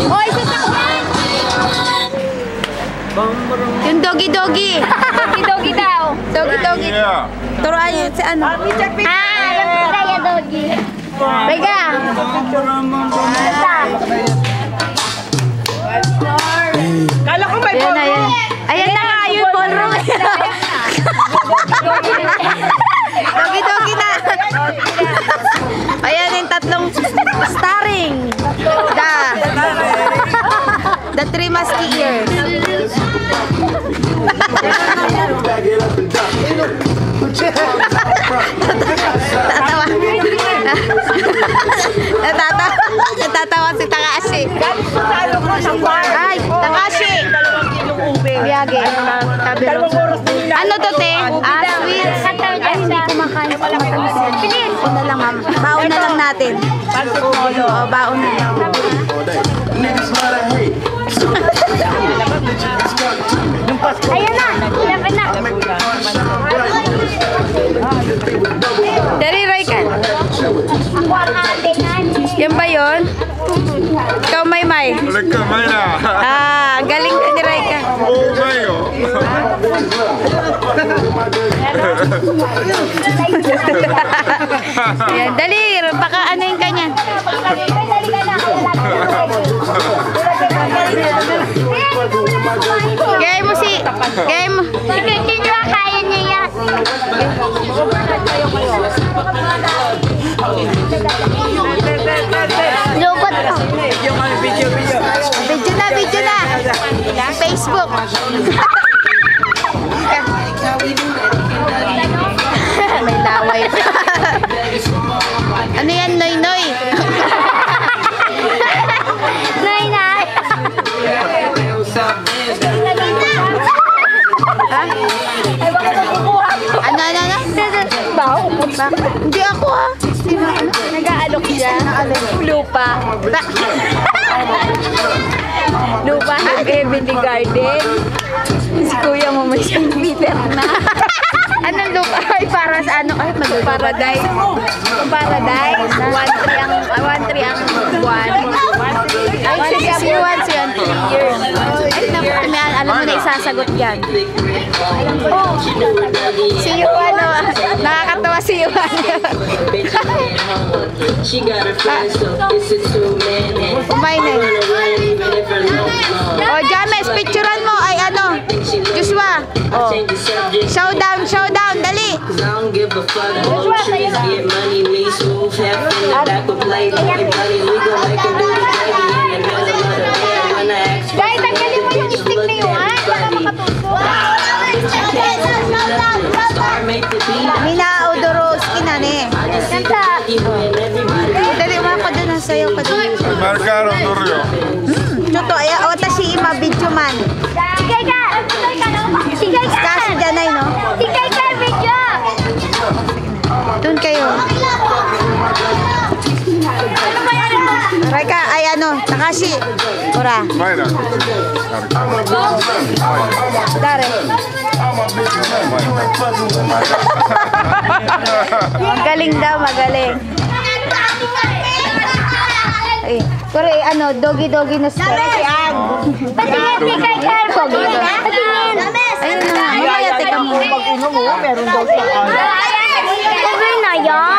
Oy, sasakyan! Yung doggy-doggy. Doggy-doggy daw. Doggy-doggy. Turuan yun si ano. Alam ko kaya doggy. Bega. Kala ko may Ayan na, ayan. Ayan na nga yun, ballroom. Doggy-doggy na. Ayan yung tatlong starring. The Three Musketeers. Natatawa si Takashi. Ay, Takashi. Biyage. Ano to, te? Sweet. Ay, hindi kumakain sa matamis. Baon na lang, ma'am. Baon na lang natin. Oo, baon na lang. Ayan na. Lapit na. Dari, Raikan. Ako ang ating nani. Yan ba yun? Ikaw, Maymay. Kamay na. Galing ka ni Raikan. Oo, mayo. Yan, dali. Baka ano yung kanya. Gaya mo si... Gaya mo. Hindi nyo kaya niya yan. Lubot ko. Video na. Facebook. May laway pa. Ano yan, Noy Noy? Nay, nay. Ha? Ano? Bao. Hindi ako ah. Nag-aalok siya. Lupa. Lupa ng Heavenly Garden. Si kuya mo may isang meter na. Anong lupa? Ay, para sa ano? Ay, mag-paradise. Paradise. 1-3 ang buwan. Ay, si Juan, si Juan, 3 years. Ay, alam mo na isasagot yan. Oh, si Juan, nakakatawa si Juan. Kumain na. Oh, James, picturean mo. Ay, ano? Joshua. Oh. Showdown, dali. Guys, tanggalin mo yung stick na yun. Baka makatusok. Mina Odorowski na ne. Ganda. Dali mo ako doon ang sayo ka doon. Marcaro Dorio. Chuto, watashi ima video man. Sigay ka. Sigay ka. Kasi Janay, no? Sigay ka, video. Doon kayo. Ano ba yan? Reka, ay ano, Takashi. Ora. Mayra. Dare. Magaling daw, magaling. Ay, kore, ano, doggy na story. Si Ang. Patingin, sigay ka. Patingin. Ayun na, mamaya, teka mo. Pag-inom mo, meron daw sa Cover na yan.